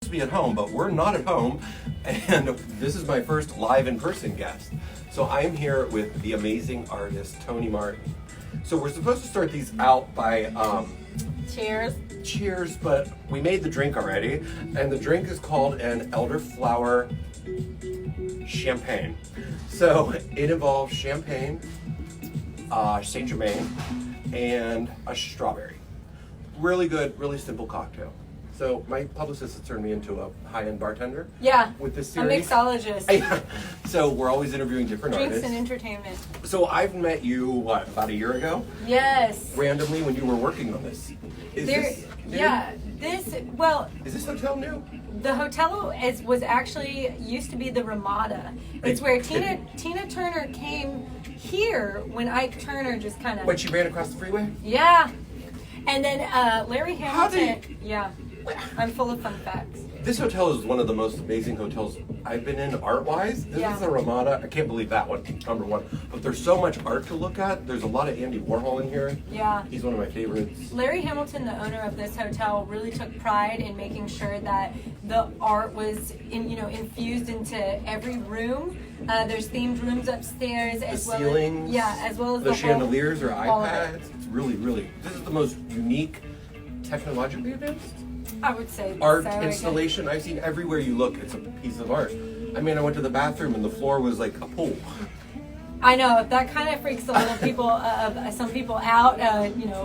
to be at home, but we're not at home, and this is my first live in-person guest. So I'm here with the amazing artist, Tori Martin. So we're supposed to start these out by... Cheers. Cheers, but we made the drink already, and the drink is called an elderflower champagne. So it involves champagne, Saint Germain, and a strawberry. Really good, really simple cocktail. So my publicist has turned me into a high-end bartender. Yeah, with this a series. mixologist. So we're always interviewing different Drinks artists. and entertainment. So I've met you, what, about a year ago? Yes. Randomly when you were working on this. Is this new? Yeah, Is this hotel new? the hotel was actually used to be the Ramada. It's where Tina Turner came here when Ike Turner just kind of... When she ran across the freeway? Yeah. And then Larry Hamilton... Yeah. I'm full of fun facts. This hotel is one of the most amazing hotels I've been in art-wise. This Yeah. is the Ramada. I can't believe that one, number one. But there's so much art to look at. There's a lot of Andy Warhol in here. Yeah. He's one of my favorites. Larry Hamilton, the owner of this hotel, really took pride in making sure that the art was infused into every room. There's themed rooms upstairs as The well ceilings, as well as the whole- chandeliers or all of it. iPads. It's really, this is the most unique, technologically advanced I would say art so, installation I've seen. Everywhere you look, it's a piece of art. I mean, I went to the bathroom and the floor was like a pool. I know that kind of freaks a little people, some people out.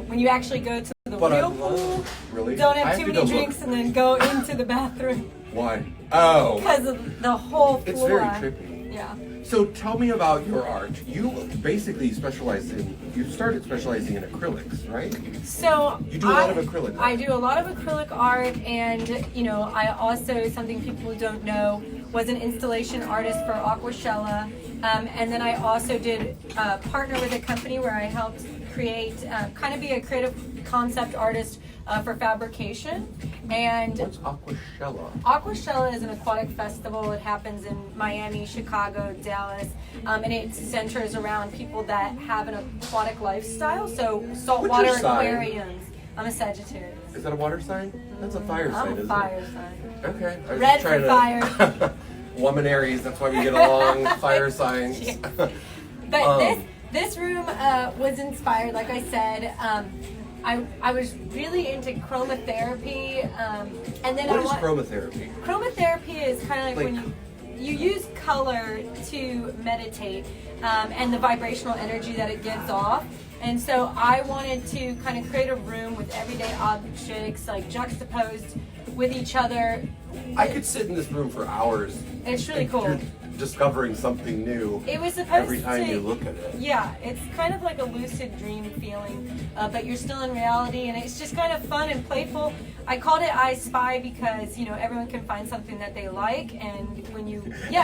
When you actually go to the real pool, really? don't I have too to many go drinks look. and then go into the bathroom Why? Oh, because of the whole floor. it's very trippy. Yeah. So tell me about your art. You basically you started specializing in acrylics, right? So You do a lot of acrylic art. I do a lot of acrylic art, and I also, something people don't know, was an installation artist for Aquashella, and then I also did partner with a company where I helped create, kind of be a creative concept artist for fabrication. And What's Aquashella? Aquashella is an aquatic festival. It happens in Miami, Chicago, Dallas, and it centers around people that have an aquatic lifestyle. So saltwater What's your sign? aquariums. I'm a Sagittarius. Is that a water sign? That's a fire sign, I'm a isn't fire it? sign. Okay. I was Red just trying for to- fire. Woman Aries, that's why we get along. Fire signs. Yeah. But this room was inspired, like I said. I was really into Chroma Therapy, and then What is Chroma Therapy? Chroma Therapy is kind of like when you use color to meditate, and the vibrational energy that it gives off. And so I wanted to kind of create a room with everyday objects like juxtaposed with each other. I could sit in this room for hours. It's really and cool. You're discovering something new It was supposed every time to, you look at it. Yeah, it's kind of like a lucid dream feeling, but you're still in reality, and it's just kind of fun and playful. I called it I Spy because everyone can find something that they like, and when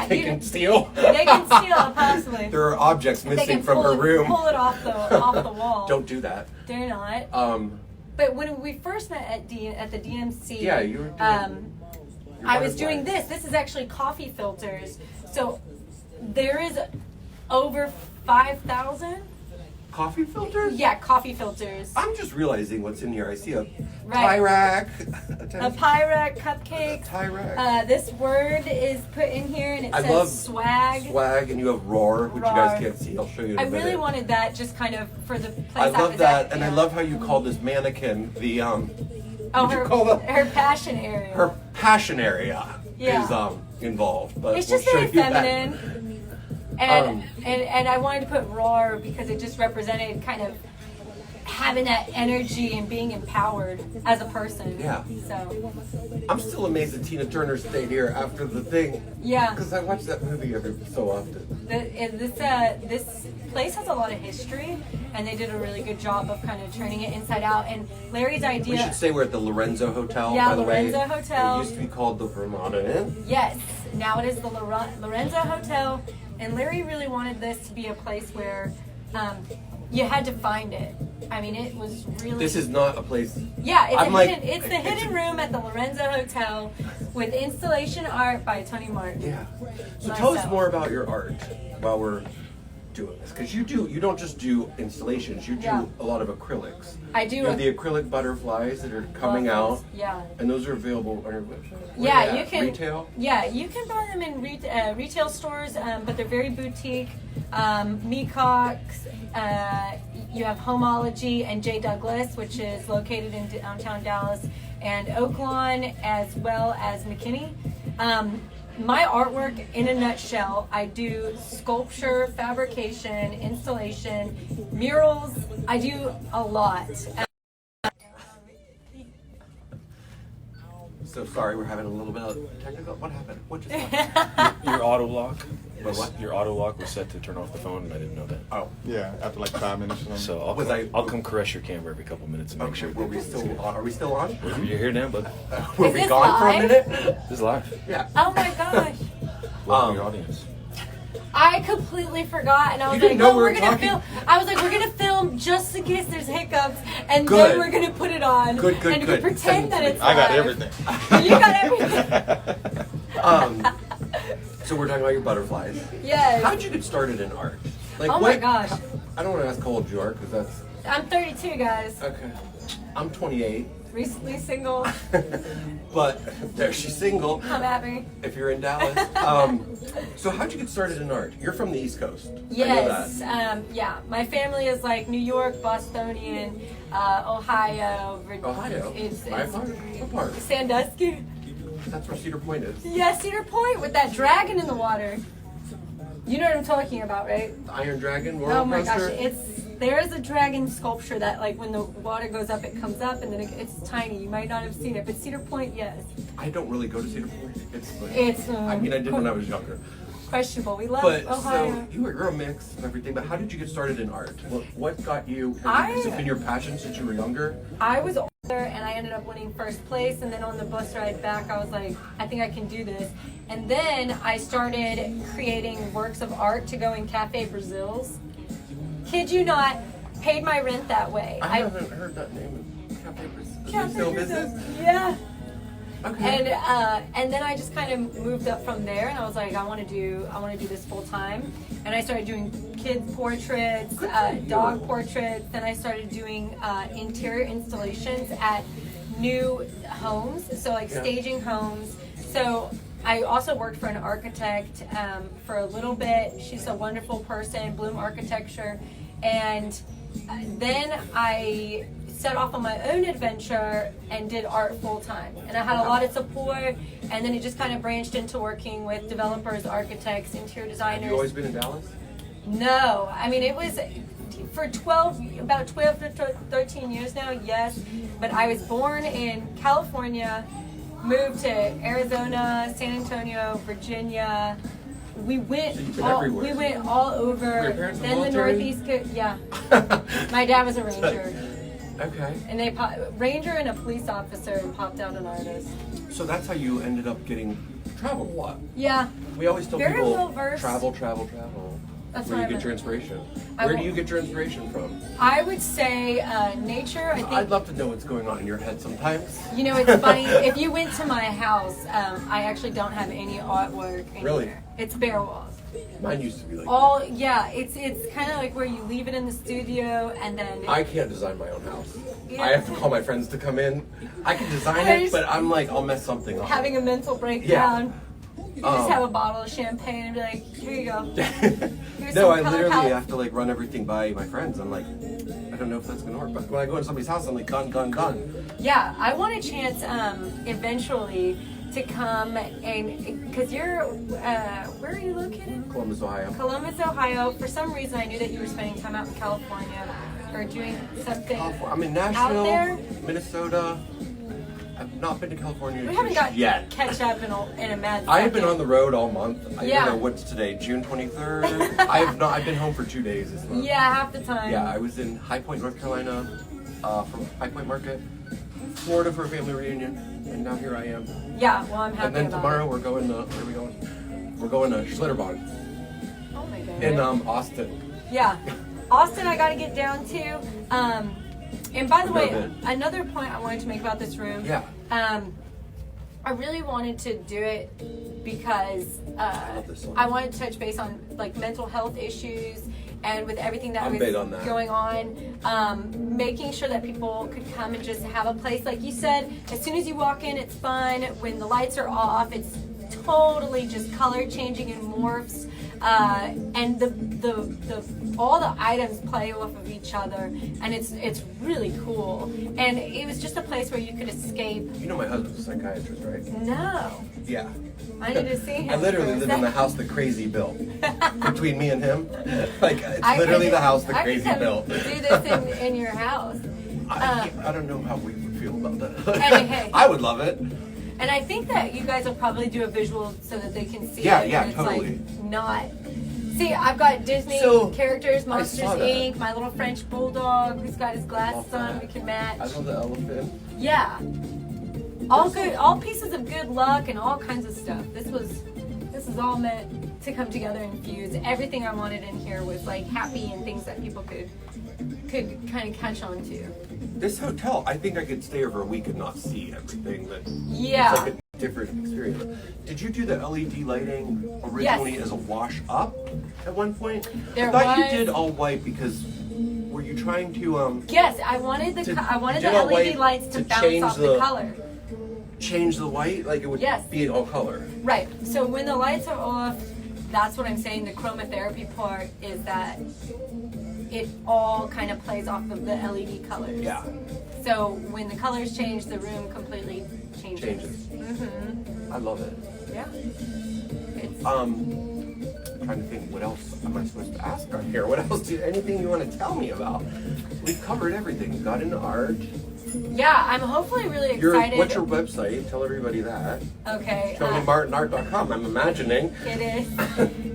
They can steal. they can steal possibly. There are objects They missing can from her room. pull it off the wall. Don't do that. They're not. But when we first met at the DMC, Yeah, you were doing. I was doing this. This is actually coffee filters. So there is over 5,000. Coffee filters? Yeah, coffee filters. I'm just realizing what's in here. I see a Right. tie rack. A Pyrex cupcakes. Tie rack. This word is put in here, and it I says love swag. Swag, and you have roar, which you Roar. guys can't see. I'll show you in a I minute. really wanted that just kind of for the place I love was that, at, and I yeah. love how you call this mannequin the Oh, what'd you call that? her passion area. Her passion area Yeah. is involved. But It's we'll just show very you that. feminine. And I wanted to put roar because it just represented kind of having that energy and being empowered as a person. Yeah. So I'm still amazed that Tina Turner stayed here after the thing. yeah, Because I watch that movie every so often. this place has a lot of history, and they did a really good job of kind of turning it inside out. And Larry's idea. We should say we're at the Lorenzo Hotel, Yeah, by the Lorenzo way. Hotel. It used to be called the Ramada Inn. Yes, now it is the Lorenzo Hotel, and Larry really wanted this to be a place where you had to find it. I mean, it was really. This is not a place. Yeah, it's I'm like- it's the hidden room at the Lorenzo Hotel with installation art by Tori Martin. Yeah. So tell us Myself. more about your art while we're doing this? Because you don't just do installations, you do Yeah. a lot of acrylics. I do. You have the acrylic butterflies that are coming out. Yeah. And those are available on your website? Where Yeah, are they you at? can. Retail? Yeah, you can buy them in retail stores, but they're very boutique. Mecox, you have Homology and J. Douglas, which is located in downtown Dallas, and Oaklawn, as well as McKinney. My artwork, in a nutshell, I do sculpture, fabrication, installation, murals. I do a lot. So sorry, we're having a little bit of technical. What happened? What just happened? Your auto lock. My what? Your auto lock was set to turn off the phone, and I didn't know that. Oh, Yeah, after like 5 minutes or something. So I'll come caress your camera every couple minutes and make okay. sure. Were we still on? Are we still on? You're here now, bud. Were Is we this gone for a live? minute? This is live. Yeah. Oh my gosh. Welcome your audience. I completely forgot, and I was You like, didn't know "Oh, we were we're gonna talking. film." I was like, "We're gonna film just in case there's hiccups, and Good. then we're gonna put it on, Good, and good. we Send pretend it to that me. it's I got live. everything. You got everything. So we're talking about your butterflies. Yes. How'd you get started in art? Like, Oh my gosh. I don't want to ask how old you are because that's I'm 32, guys. okay. I'm 28, Recently single. but there she's single. Come at me. If you're in Dallas, so how'd you get started in art? You're from the East Coast. Yes. I know that. Yeah. My family is like New York, Bostonian, Ohio. Ohio. It's My part. What part? Sandusky. That's where Cedar Point is. Yeah, Cedar Point with that dragon in the water. You know what I'm talking about, right? The Iron Dragon roller Oh my gosh, coaster. there is a dragon sculpture that, like, when the water goes up, it comes up, and then it's tiny. You might not have seen it, but Cedar Point, yes. I don't really go to Cedar Point. It's like, It's I mean, I did when I was younger. questionable. We love But Ohio. so you're a mix of everything. But how did you get started in art? What got you? I- Has it been your passion since you were younger? I was older, and I ended up winning first place, and then on the bus ride back, I was like, I think I can do this. And then I started creating works of art to go in Cafe Brazil's. Kid you not, paid my rent that way. I haven't heard that name in Cafe Brazil. Is it still business? Yeah. Okay. And then I just kind of moved up from there, and I was like, I want to do this full time. And I started doing kids portraits, dog portraits. Then I started doing interior installations at new homes, so like Yeah. staging homes. So I also worked for an architect for a little bit. She's a wonderful person, Bloom Architecture, and then I set off on my own adventure and did art full time. And I had a lot of support, and then it just kind of branched into working with developers, architects, interior designers. Have you always been in Dallas? No, I mean, it was for about 12 to 13 years now, yes. But I was born in California, moved to Arizona, San Antonio, Virginia. We went So you've been everywhere. all over. Were your parents in the Then the military? Northeast coast, yeah. My dad was a ranger. Okay. And they ranger and a police officer, and popped out an artist. So that's how you ended up getting travel a lot. Yeah. We always tell Very people well-versed. travel. That's Where what you I get your meant. inspiration. I Where do will- you get your inspiration from? I would say nature. I think. I'd love to know what's going on in your head sometimes. You know, it's funny. If you went to my house, I actually don't have any artwork in Really? here. It's bare walls. Mine used to be like All yeah. It's kind of like where you leave it in the studio and then. I can't design my own house. Yeah. I have to call my friends to come in. I can design I it, just- but I'm like, I'll mess something up. having a mental breakdown. You just Um, have a bottle of champagne and be like, here you go. Here's No, some I color literally palette. have to like run everything by my friends. I'm like, I don't know if that's gonna work. But when I go in somebody's house, I'm like, gone. Yeah, I want a chance eventually to come and because you're where are you located? Columbus, Ohio. Columbus, Ohio. For some reason, I knew that you were spending time out in California or doing something I'm in out Nashville, there. Minnesota. I've not been to California We haven't got yet. catch up in a mad second. I've been on the road all month. I Yeah. don't know what's today, June 23rd. I've been home for 2 days this month. Yeah, half the time. Yeah, I was in High Point, North Carolina, from High Point Market, Florida for a family reunion, and now here I am. Yeah, well, I'm happy And then about tomorrow it. we're going to where are we going? We're going to Schlitterbahn Oh my god. in Austin. Yeah. Austin, I got to get down to. And by the I've way, never been. another point I wanted to make about this room. Yeah. I really wanted to do it because love this one. I wanted to touch base on like mental health issues and with everything that I'm was big on that. going on, making sure that people could come and just have a place, like you said, as soon as you walk in, it's fun. When the lights are off, it's totally just color changing and morphs. And all the items play off of each other, and it's really cool. And it was just a place where you could escape. You know my husband's a psychiatrist, right? No, Yeah. I need to see him. I literally for a live in the second. house that Crazy built. Between me and him, like it's I literally could- the house that I Crazy could built. do this in your house. I don't know how we would feel about that. Hey. I would love it. And I think that you guys will probably do a visual so that they can see Yeah, it. yeah, and it's totally. Like not. See, I've got Disney So, characters, I Monsters saw that. Inc., my little French bulldog who's got his glasses Love on. that. We can match. I love the elephant. Yeah. All good, all pieces of good luck and all kinds of stuff. This is all meant to come together and fuse. Everything I wanted in here was like happy and things that people could kind of catch on to. This hotel, I think I could stay over a week and not see everything. But Yeah. it's like a different experience. Did you do the LED lighting originally Yes. as a wash up at one point? There I thought was- you did all white because were you trying to Yes, I wanted the To- I wanted did the all LED white lights to to bounce change off the the- color. change the white like it would Yes. be all color? Right. So when the lights are off, that's what I'm saying. The Chroma Therapy part is that it all kind of plays off of the LED colors. Yeah, So when the colors change, the room completely changes. changes. Mm-hmm. I love it. Yeah. It's, I'm trying to think, what else am I supposed to ask on here? What else? Anything you want to tell me about? We've covered everything. We got into art. yeah, I'm hopefully really excited. What's your website? Tell everybody that. Okay. TonyMartinArt.com, I'm imagining. It is.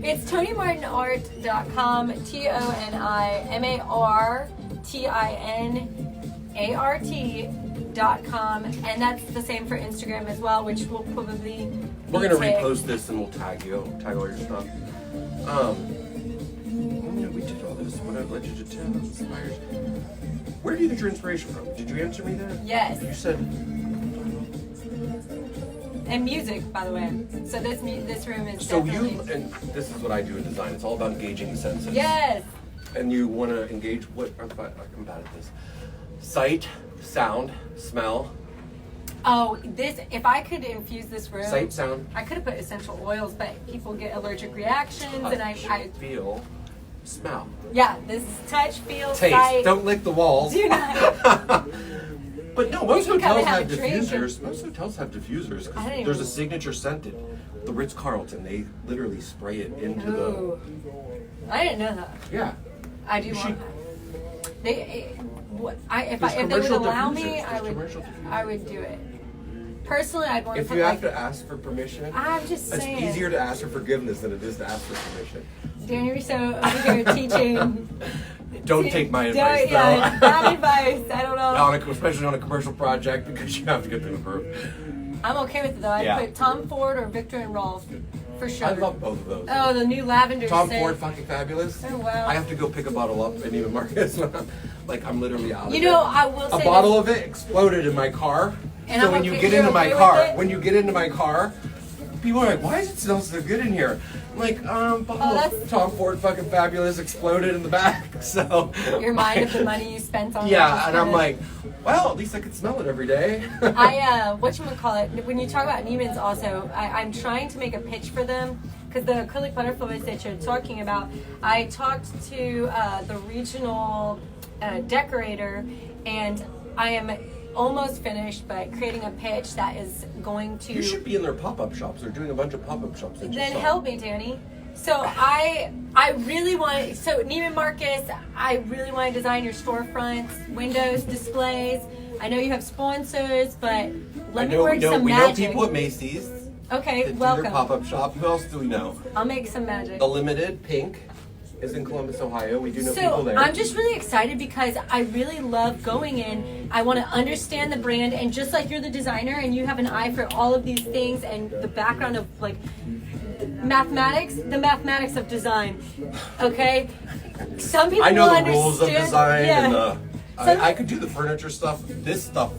It's TonyMartinArt.com. TonyMartinArt.com, and that's the same for Instagram as well, which will probably. We're gonna take- repost this and we'll tag all your stuff. We did all this. What led you to tell inspires. Where do you get your inspiration from? Did you answer me that? Yes. You said And music, by the way. So this room is so. definitely. And this is what I do in design. It's all about engaging the senses. Yes. And you want to engage what? I'm bad at this. Sight, sound, smell. Oh, if I could infuse this room. Sight, sound, I could have put essential oils, but people get allergic reactions, and I feel, smell, yeah, this is touch, feel, taste. sight. Don't lick the walls. Do not. But no, most can kinda hotels have have a drink diffusers. Most hotels have diffusers. 'Cause I don't even- there's a signature scented. The Ritz-Carlton, they literally spray it into Ooh. I didn't know that. the. Yeah. I do You want should- that. If There's they would commercial allow diffusers. me, There's commercial diffusers. I would do it. Personally, I'd want to If put you like. have to ask for permission, I'm just it's saying. easier to ask for forgiveness than it is to ask for permission. Danny Russo over here teaching. Don't take my Don't- advice, yeah, though. bad advice. I don't know. Especially on a commercial project because you have to get them approved. I'm okay with it though. I'd Yeah. put Tom Ford or Victor and Rolf for sure. I love both of those. Oh, the new lavender Tom scent. Ford, fucking fabulous. Oh, wow. I have to go pick a bottle up and even Marcus. I'm literally out of You it. know, I will say A bottle this. of it exploded in my car. And So I'm when you okay- get you're into my okay with car, it? when you get into my car, people are like, "Why does it smell so good in here?" I'm like, bottle Oh, of that's- Tom Ford, fucking fabulous, exploded in the back. So Your mind of the money you spent on it Yeah, just and I'm kinda- like, well, at least I could smell it every day. whatchamacallit, when you talk about Neiman's also, I'm trying to make a pitch for them because the acrylic butterflies that you're talking about, I talked to the regional decorator and I am almost finished, but creating a pitch that is going to... You should be in their pop-up shops. They're doing a bunch of pop-up shops. that you Then saw. help me, Danny. So I really want, so Neiman Marcus, I really want to design your storefronts, windows, displays. I know you have sponsors, but let me work some we magic. know people at Macy's Okay, that do their welcome. pop-up shop. Who else do we know? I'll make some magic. The Limited Pink is in Columbus, Ohio. We do know people So there. I'm just really excited because I really love going in. I want to understand the brand, and just like you're the designer and you have an eye for all of these things and the background of like mathematics, the mathematics of design. Okay, some people I know will the rules of understand- design yeah. and Some- I could do the furniture stuff. This stuff,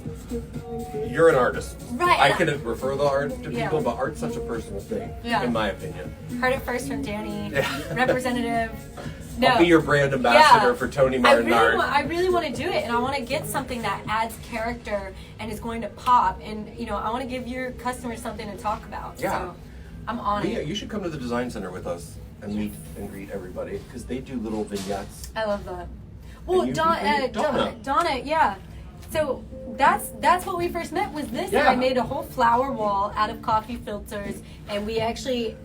you're an artist. Right. I can refer the art to Yeah. people, but art's such a personal thing, Yeah. in my opinion. Heard it first from Danny, Yeah. representative. No. I'll be your brand ambassador Yeah. for Tori Martin art. I really want to do it, and I want to get something that adds character and is going to pop. And I want to give your customers something to talk about. Yeah. So I'm on Yeah, it. you should come to the design center with us and meet and greet everybody because they do little vignettes. I love that. Well, And you Donna, yeah. So that's what we first met was this. Yeah. And I made a whole flower wall out of coffee filters, and we actually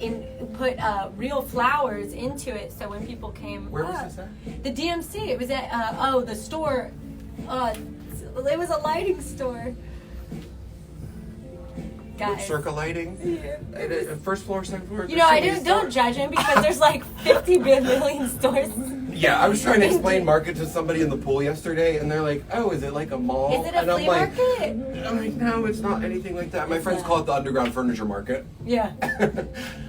put real flowers into it. So when people came, Where was this at? The DMC. It was at the store. It was a lighting store. Guys. Circa lighting. Yeah. First floor, second floor. I don't judge him because there's like 50 million stores. Yeah, I was trying to explain market to somebody in the pool yesterday, and they're like, "Oh, is it like a mall?" Is it a and flea market? I'm like, "No, it's not anything like that." My friends call it the underground furniture market. Yeah.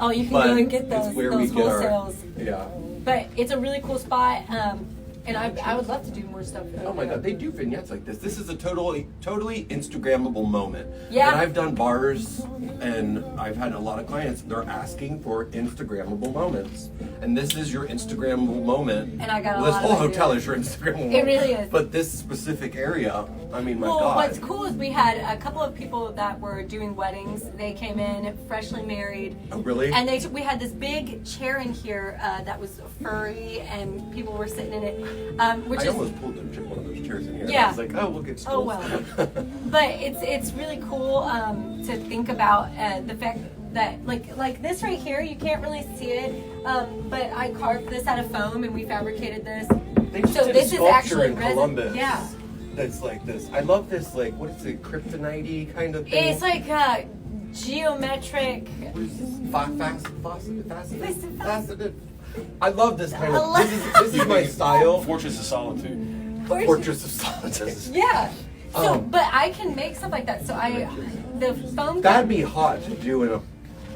Oh, you can But go and get those it's where we get our- wholesales. Yeah. But it's a really cool spot, and I would love to do more stuff. Oh my God, they do vignettes like this. This is a totally Instagrammable moment. Yeah. And I've done bars, and I've had a lot of clients. They're asking for Instagrammable moments, and this is your Instagrammable moment. And I got a This lot whole of hotel ideas. is your Instagrammable. It really is. But this specific area, I mean, my Well, God. what's cool is we had a couple of people that were doing weddings. They came in freshly married. Oh, really? And we had this big chair in here that was furry, and people were sitting in it, which I is almost pulled one of those chairs in here. Yeah. I was like, oh, we'll get stools. Oh, well. But it's really cool to think about the fact that like this right here, you can't really see it, but I carved this out of foam and we fabricated this. They just So did this a is sculpture actually in resin. Columbus. Yeah. That's like this. I love this, like, what is it, kryptonite kind of thing? It's like geometric. Faceted. I love this kind of. This is my style. Fortress of Solitude. Fortress of Solitude. Yeah. So, Um, but I can make stuff like that. So the foam. That'd be hot to do in a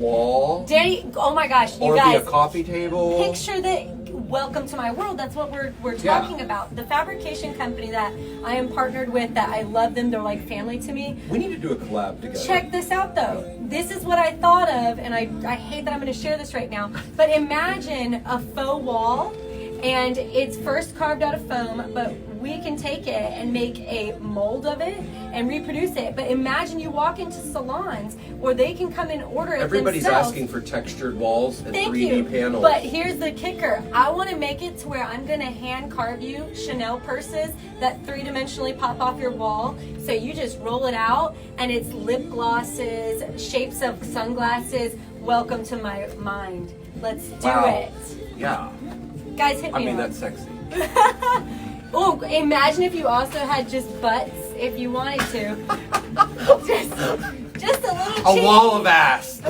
wall, Danny, oh my gosh, you or guys. be a coffee table. Picture that. Welcome to my world. That's what we're Yeah. talking about. The fabrication company that I am partnered with, that I love them. They're like family to me. We need to do a collab together. Check this out though. This is what I thought of, and I hate that I'm going to share this right now. But imagine a faux wall, and it's first carved out of foam, but we can take it and make a mold of it and reproduce it. But imagine you walk into salons where they can come and order it Everybody's themselves. asking for textured walls and Thank 3D you. panels. But here's the kicker. I want to make it to where I'm going to hand carve you Chanel purses that three-dimensionally pop off your wall. So you just roll it out, and it's lip glosses, shapes of sunglasses. Welcome to my mind. Let's do Wow. it. Yeah. Guys, hit I me mean, up. that's sexy. Oh, imagine if you also had just butts if you wanted to. just a little A cheek. wall of ass.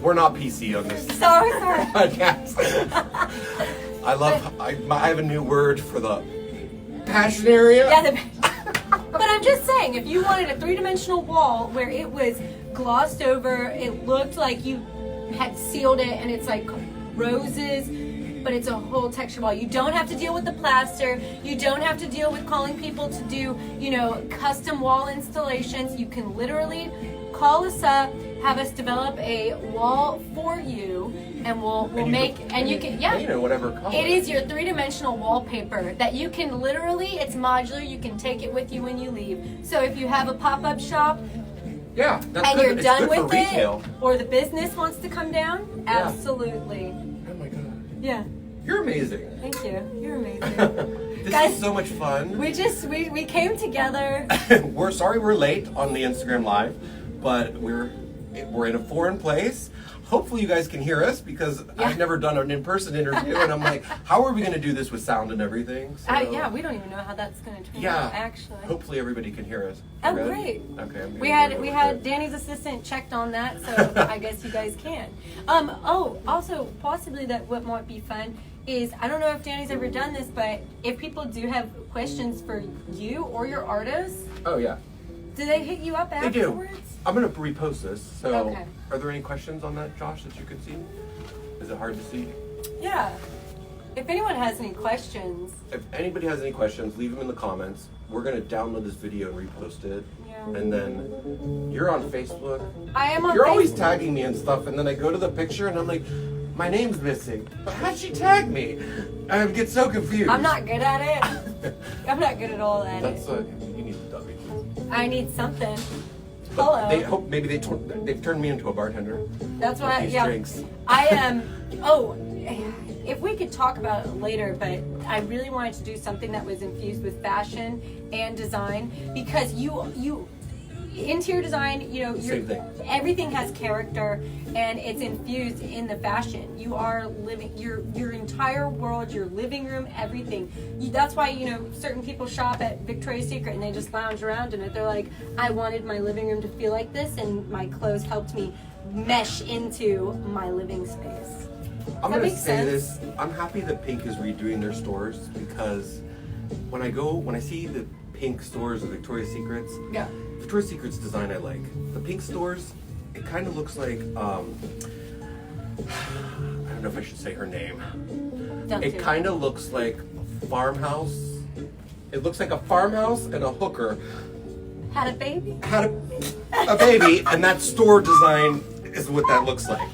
We're not PC on this Sorry. podcast. I have a new word for the passion area. Yeah, but I'm just saying, if you wanted a three-dimensional wall where it was glossed over, it looked like you had sealed it, and it's like roses, but it's a whole texture wall. You don't have to deal with the plaster. You don't have to deal with calling people to do, custom wall installations. You can literally call us up, have us develop a wall for you, and we'll make, and you can, yeah. Whatever color. It is your three-dimensional wallpaper that you can literally, it's modular, you can take it with you when you leave. So if you have a pop-up shop Yeah, that's and good. you're It's done good for with it, retail. or the business wants to come down, Yeah. absolutely. Oh my God. Yeah, You're amazing. thank you. You're amazing. This Guys, is so much fun. we came together. We're sorry we're late on the Instagram Live, but we're in a foreign place. Hopefully you guys can hear us because Yeah. I've never done an in-person interview, and I'm like, how are we going to do this with sound and everything? So, Yeah, we don't even know how that's going to turn yeah. out, actually. Hopefully everybody can hear us. Oh, Good? great. Okay. I'm We getting had really good. Danny's assistant checked on that, so I guess you guys can. Also possibly that what might be fun is, I don't know if Danny's ever done this, but if people do have questions for you or your artists, Oh yeah, do they hit you up they do. afterwards? I'm going to repost this. So, Okay. are there any questions on that, Josh, that you could see? Is it hard to see? Yeah. If anyone has any questions, If anybody has any questions, leave them in the comments. We're going to download this video and repost it. Yeah. And then you're on Facebook. I am on You're always Facebook. tagging me and stuff, and then I go to the picture and I'm like, my name's missing. But how'd she tag me? I get so confused. I'm not good at it. I'm not good at all at That's it. you need to W. I need something. But Hello. they hope maybe they've turned me into a bartender. That's what These yeah. drinks. I am. Oh, if we could talk about it later, but I really wanted to do something that was infused with fashion and design because you interior design, you know, Same thing. everything has character and it's infused in the fashion. You are living your entire world, your living room, everything. That's why, you know, certain people shop at Victoria's Secret and they just lounge around in it. They're like, I wanted my living room to feel like this, and my clothes helped me mesh into my living space. I'm That gonna makes say sense. this. I'm happy that Pink is redoing their stores because when I see the Pink stores of Victoria's Secrets, Yeah. Victoria's Secret's design I like. The Pink stores, it kind of looks like I don't know if I should say her name. Don't It do kind of looks like a farmhouse. It looks like a farmhouse and a hooker Had a baby? had a baby, and that store design is what that looks like.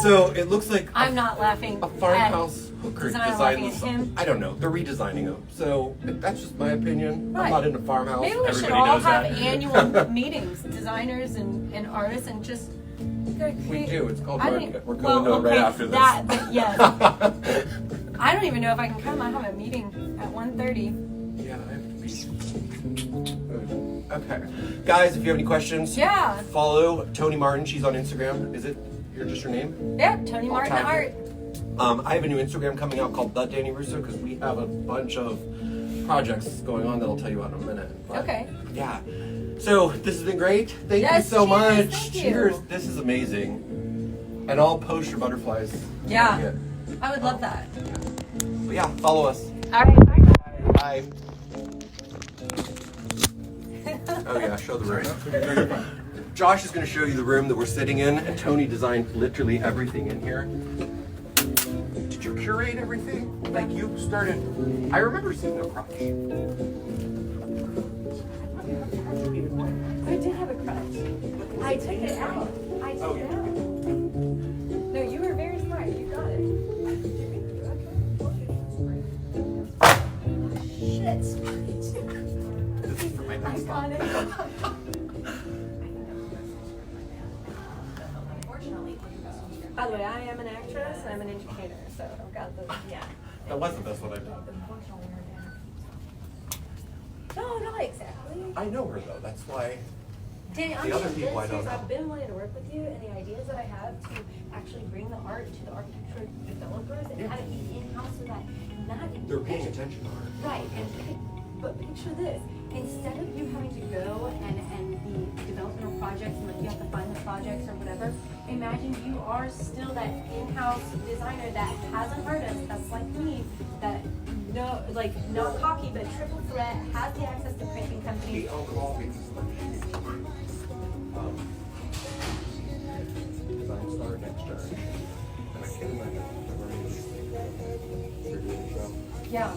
So it looks like I'm not laughing. a farmhouse hooker design, design. laughing at him. I don't know. They're redesigning them. So that's just my opinion. Right. I'm not into farmhouse. Maybe we should Everybody all knows have that. annual meetings, designers and artists, and just. We do. It's called I Red. don't- We're going to it right okay, after this. That, but yes. I don't even know if I can come. I have a meeting at 1:30. Yeah, I have to be. Okay, guys, if you have any questions, Yeah. follow Tori Martin. She's on Instagram. Is it just your name? Yeah, Tony I'll Martin tag Art. you. I have a new Instagram coming out called The Danny Russo because we have a bunch of projects going on that I'll tell you about in a minute. But, Okay. Yeah. So this has been great. Thank you Yes, so cheers, much. thank you. Cheers. This is amazing. And I'll post your butterflies. Yeah. I would love that. But yeah, follow us. All right. Bye. Oh yeah, show the room. Josh is going to show you the room that we're sitting in, and Tony designed literally everything in here. Did you curate everything? Like you started, I remember seeing a crotch. I did have a crutch. I took it out. I took it out. No, you were very smart. You got it. Shit. This is for my I next got it. By the way, I am an actress and I'm an educator, so I've got the That was the best one I've done. No, not exactly. I know her though, that's why. Danny, The other people I don't know. I've been wanting to work with you, and the ideas that I have to actually bring the art to the architecture developers and have it be in-house so that not They're paying attention to her. right. But picture this: instead of you having to go and the developmental projects, and like you have to find the projects or whatever, imagine you are still that in-house designer that has an artist that's like me, that not cocky but triple threat, has the access to printing companies. Design Star next generation. And I can't imagine ever making this thing. They're doing the show. Yeah.